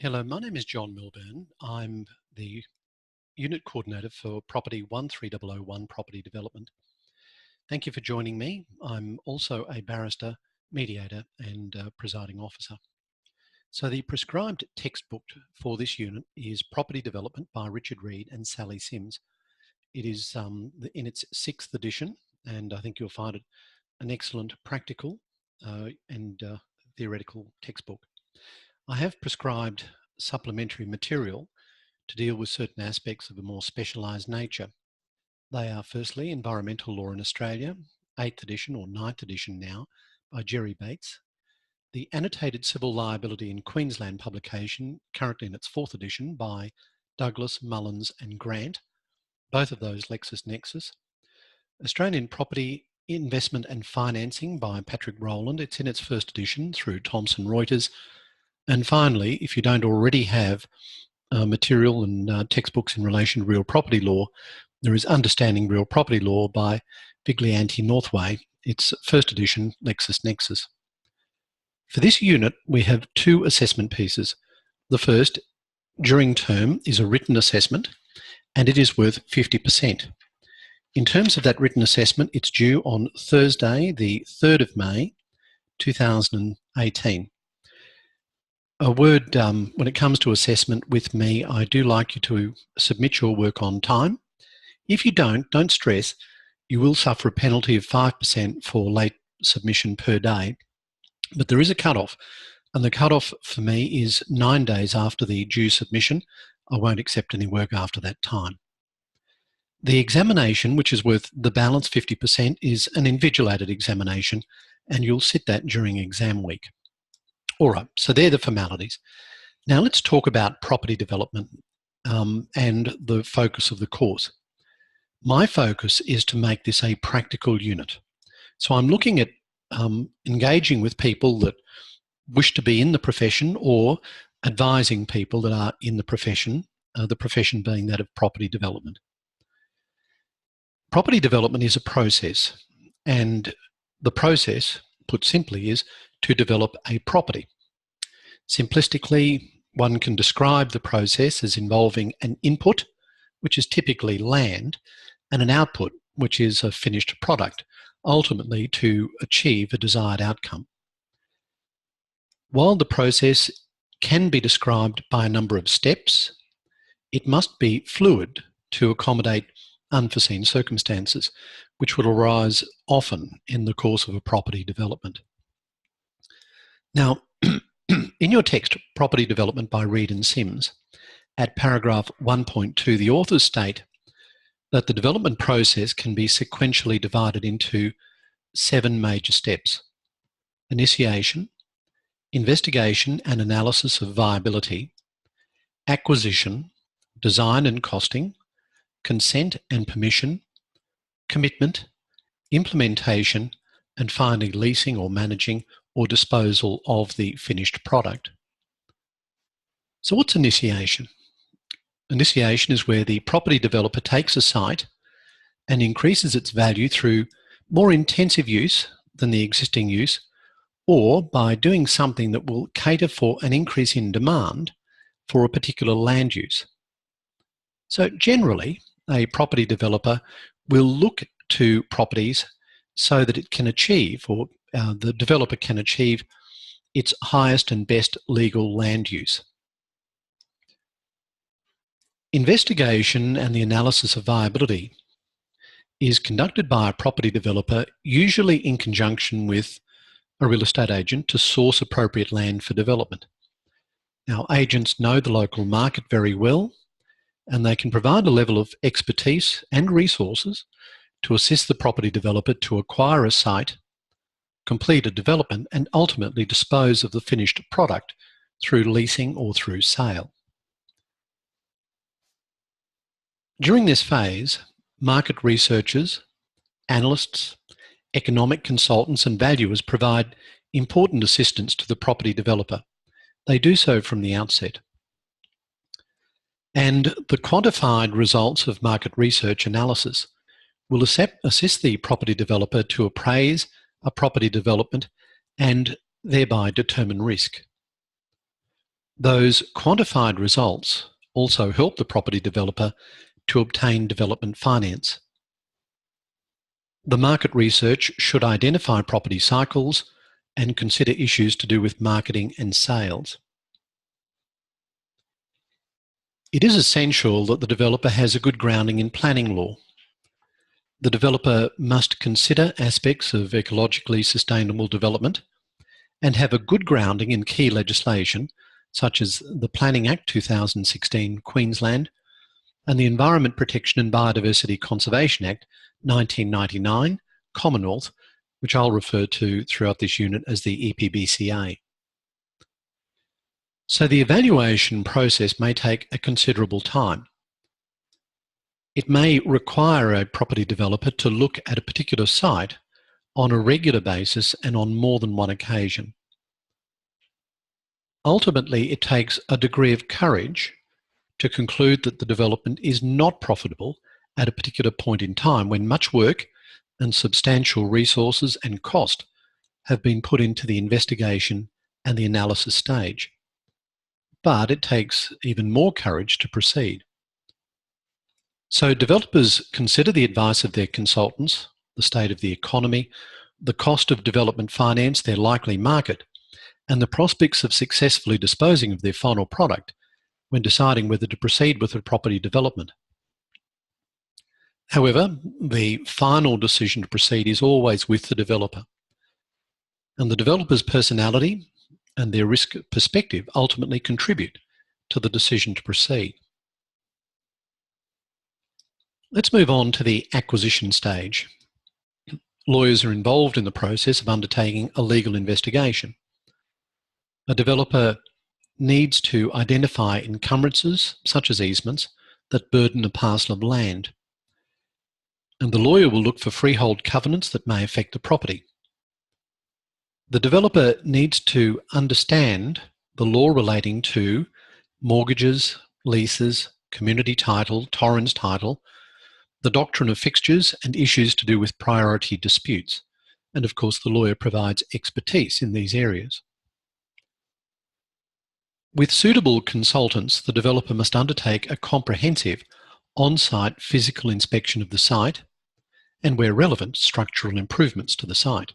Hello, my name is John Milburn. I'm the Unit Coordinator for Property 13001 Property Development. Thank you for joining me. I'm also a barrister, mediator and presiding officer. So the prescribed textbook for this unit is Property Development by Richard Reed and Sally Sims. It is in its 6th edition, and I think you'll find it an excellent practical and theoretical textbook. I have prescribed supplementary material to deal with certain aspects of a more specialised nature. They are firstly Environmental Law in Australia, 8th edition or 9th edition now by Jerry Bates. The Annotated Civil Liability in Queensland publication, currently in its 4th edition by Douglas, Mullins and Grant, both of those LexisNexis. Australian Property Investment and Financing by Patrick Rowland, it's in its 1st edition through Thomson Reuters. And finally, if you don't already have material and textbooks in relation to real property law, there is Understanding Real Property Law by Viglianti-Northway. It's 1st edition, LexisNexis. For this unit, we have 2 assessment pieces. The first, during term, is a written assessment, and it is worth 50%. In terms of that written assessment, it's due on Thursday, the 3rd of May, 2018. A word, when it comes to assessment with me, I do like you to submit your work on time. If you don't stress. You will suffer a penalty of 5% for late submission per day. But there is a cut-off, and the cut-off for me is 9 days after the due submission. I won't accept any work after that time. The examination, which is worth the balance 50%, is an invigilated examination, and you'll sit that during exam week. All right, so they're the formalities. Now let's talk about property development and the focus of the course. My focus is to make this a practical unit. So I'm looking at engaging with people that wish to be in the profession or advising people that are in the profession being that of property development. Property development is a process, and the process, put simply, is to develop a property. Simplistically, one can describe the process as involving an input, which is typically land, and an output, which is a finished product, ultimately to achieve a desired outcome. While the process can be described by a number of steps, it must be fluid to accommodate unforeseen circumstances, which will arise often in the course of a property development. Now, in your text, Property Development by Reed and Sims, at paragraph 1.2, the authors state that the development process can be sequentially divided into 7 major steps: initiation, investigation and analysis of viability, acquisition, design and costing, consent and permission, commitment, implementation, and finally leasing or managing or disposal of the finished product. So what's initiation? Initiation is where the property developer takes a site and increases its value through more intensive use than the existing use, or by doing something that will cater for an increase in demand for a particular land use. So generally, a property developer will look to properties so that it can achieve, or the developer can achieve, its highest and best legal land use. Investigation and the analysis of viability is conducted by a property developer, usually in conjunction with a real estate agent, to source appropriate land for development. Now, agents know the local market very well, and they can provide a level of expertise and resources to assist the property developer to acquire a site, complete a development, and ultimately dispose of the finished product through leasing or through sale. During this phase, market researchers, analysts, economic consultants and valuers provide important assistance to the property developer. They do so from the outset. And the quantified results of market research analysis will assist the property developer to appraise a property development and thereby determine risk. Those quantified results also help the property developer to obtain development finance. The market research should identify property cycles and consider issues to do with marketing and sales. It is essential that the developer has a good grounding in planning law. The developer must consider aspects of ecologically sustainable development and have a good grounding in key legislation such as the Planning Act 2016 Queensland and the Environment Protection and Biodiversity Conservation Act 1999 Commonwealth, which I'll refer to throughout this unit as the EPBCA. So the evaluation process may take a considerable time. It may require a property developer to look at a particular site on a regular basis and on more than one occasion. Ultimately, it takes a degree of courage to conclude that the development is not profitable at a particular point in time when much work and substantial resources and cost have been put into the investigation and the analysis stage. But it takes even more courage to proceed. So developers consider the advice of their consultants, the state of the economy, the cost of development finance, their likely market, and the prospects of successfully disposing of their final product when deciding whether to proceed with a property development. However, the final decision to proceed is always with the developer. And the developer's personality and their risk perspective ultimately contribute to the decision to proceed. Let's move on to the acquisition stage. Lawyers are involved in the process of undertaking a legal investigation. A developer needs to identify encumbrances, such as easements, that burden a parcel of land. And the lawyer will look for freehold covenants that may affect the property. The developer needs to understand the law relating to mortgages, leases, community title, Torrens title, the doctrine of fixtures, and issues to do with priority disputes. And of course, the lawyer provides expertise in these areas. With suitable consultants, the developer must undertake a comprehensive on-site physical inspection of the site and, where relevant, structural improvements to the site.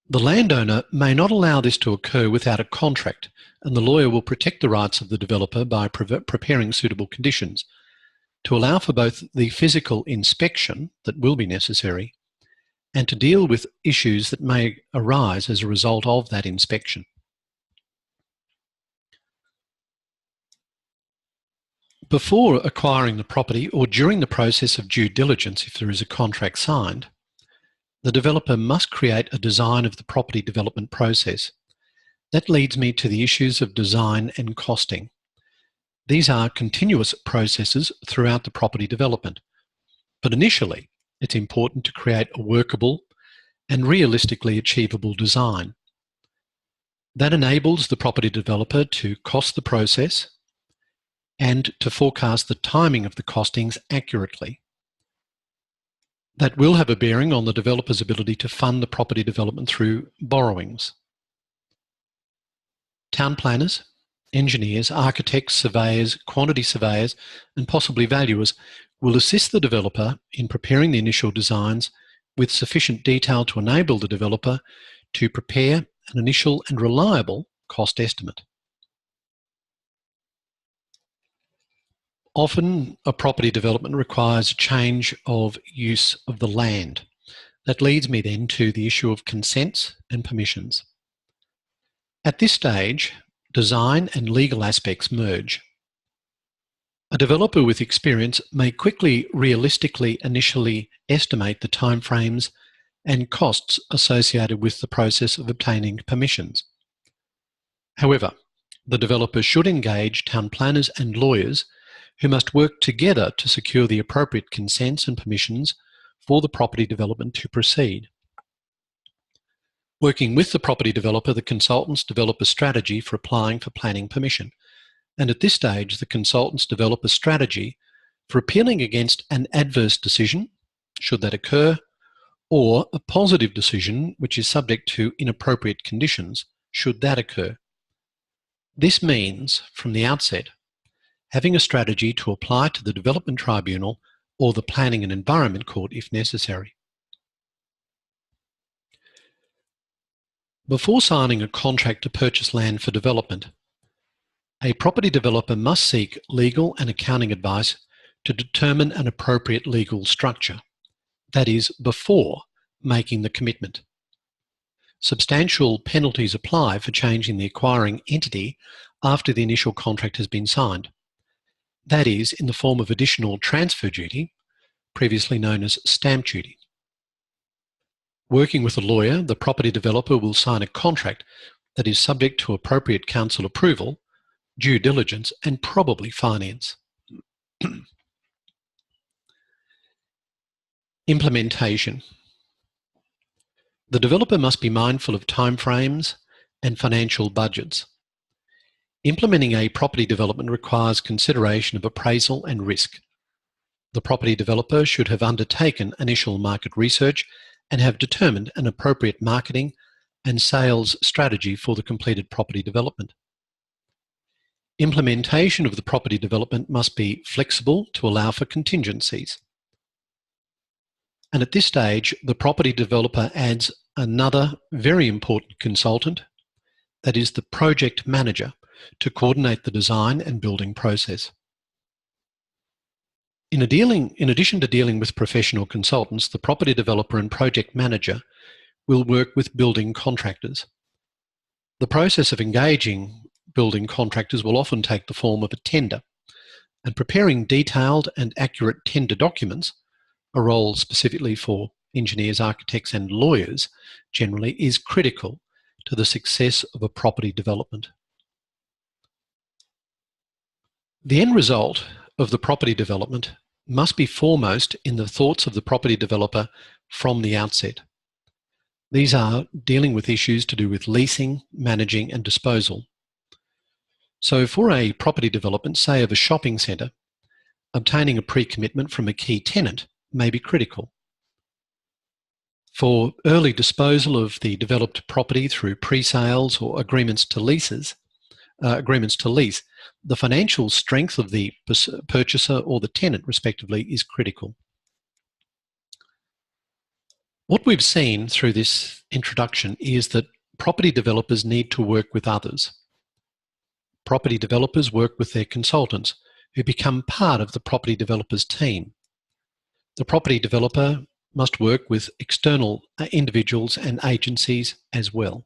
The landowner may not allow this to occur without a contract, and the lawyer will protect the rights of the developer by preparing suitable conditions to allow for both the physical inspection that will be necessary and to deal with issues that may arise as a result of that inspection. Before acquiring the property or during the process of due diligence, if there is a contract signed, the developer must create a design of the property development process. That leads me to the issues of design and costing. These are continuous processes throughout the property development, but initially it's important to create a workable and realistically achievable design. That enables the property developer to cost the process and to forecast the timing of the costings accurately. That will have a bearing on the developer's ability to fund the property development through borrowings. Town planners, engineers, architects, surveyors, quantity surveyors, and possibly valuers will assist the developer in preparing the initial designs with sufficient detail to enable the developer to prepare an initial and reliable cost estimate. Often, a property development requires a change of use of the land. That leads me then to the issue of consents and permissions. At this stage, design and legal aspects merge. A developer with experience may quickly, realistically, initially estimate the timeframes and costs associated with the process of obtaining permissions. However, the developer should engage town planners and lawyers who must work together to secure the appropriate consents and permissions for the property development to proceed. Working with the property developer, the consultants develop a strategy for applying for planning permission. And at this stage, the consultants develop a strategy for appealing against an adverse decision, should that occur, or a positive decision which is subject to inappropriate conditions, should that occur. This means, from the outset, having a strategy to apply to the Development Tribunal or the Planning and Environment Court if necessary. Before signing a contract to purchase land for development, a property developer must seek legal and accounting advice to determine an appropriate legal structure, that is, before making the commitment. Substantial penalties apply for changing the acquiring entity after the initial contract has been signed, that is, in the form of additional transfer duty, previously known as stamp duty. Working with a lawyer, the property developer will sign a contract that is subject to appropriate council approval, due diligence, and probably finance. Implementation. The developer must be mindful of timeframes and financial budgets. Implementing a property development requires consideration of appraisal and risk. The property developer should have undertaken initial market research and have determined an appropriate marketing and sales strategy for the completed property development. Implementation of the property development must be flexible to allow for contingencies. And at this stage, the property developer adds another very important consultant, that is the project manager, to coordinate the design and building process. In addition to dealing with professional consultants, the property developer and project manager will work with building contractors. The process of engaging building contractors will often take the form of a tender, and preparing detailed and accurate tender documents, a role specifically for engineers, architects, and lawyers generally, is critical to the success of a property development. The end result of the property development must be foremost in the thoughts of the property developer from the outset. These are dealing with issues to do with leasing, managing, and disposal. So for a property development, say of a shopping centre, obtaining a pre-commitment from a key tenant may be critical. For early disposal of the developed property through pre-sales or agreements to lease, the financial strength of the purchaser or the tenant, respectively, is critical. What we've seen through this introduction is that property developers need to work with others. Property developers work with their consultants, who become part of the property developer's team. The property developer must work with external individuals and agencies as well.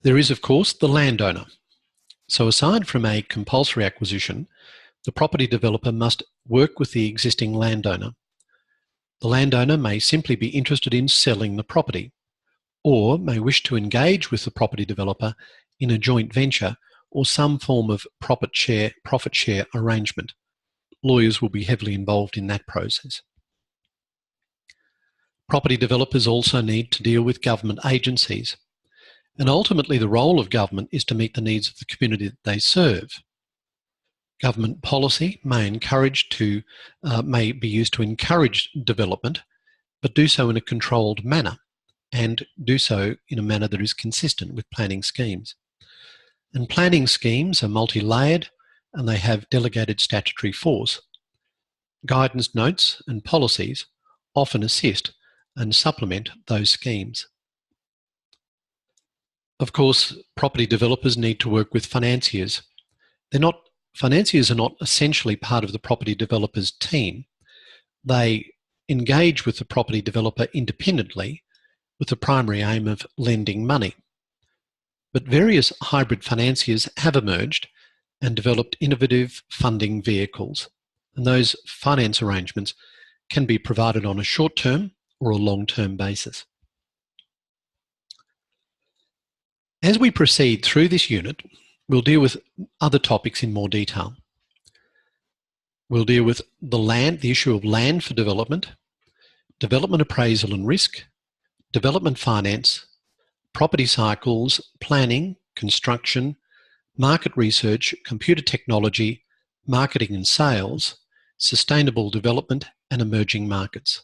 There is, of course, the landowner. So aside from a compulsory acquisition, the property developer must work with the existing landowner. The landowner may simply be interested in selling the property, or may wish to engage with the property developer in a joint venture or some form of profit share arrangement. Lawyers will be heavily involved in that process. Property developers also need to deal with government agencies. And ultimately, the role of government is to meet the needs of the community that they serve. Government policy may be used to encourage development, but do so in a controlled manner, and do so in a manner that is consistent with planning schemes. And planning schemes are multi-layered, and they have delegated statutory force. Guidance notes and policies often assist and supplement those schemes. Of course, property developers need to work with financiers. Financiers are not essentially part of the property developer's team. They engage with the property developer independently with the primary aim of lending money. But various hybrid financiers have emerged and developed innovative funding vehicles. And those finance arrangements can be provided on a short-term or a long-term basis. As we proceed through this unit, we'll deal with other topics in more detail. We'll deal with the issue of land for development, development appraisal and risk, development finance, property cycles, planning, construction, market research, computer technology, marketing and sales, sustainable development, and emerging markets.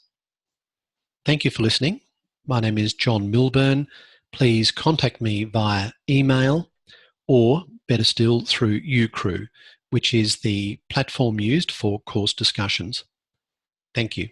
Thank you for listening. My name is John Milburn. Please contact me via email or better still through uCrew, which is the platform used for course discussions. Thank you.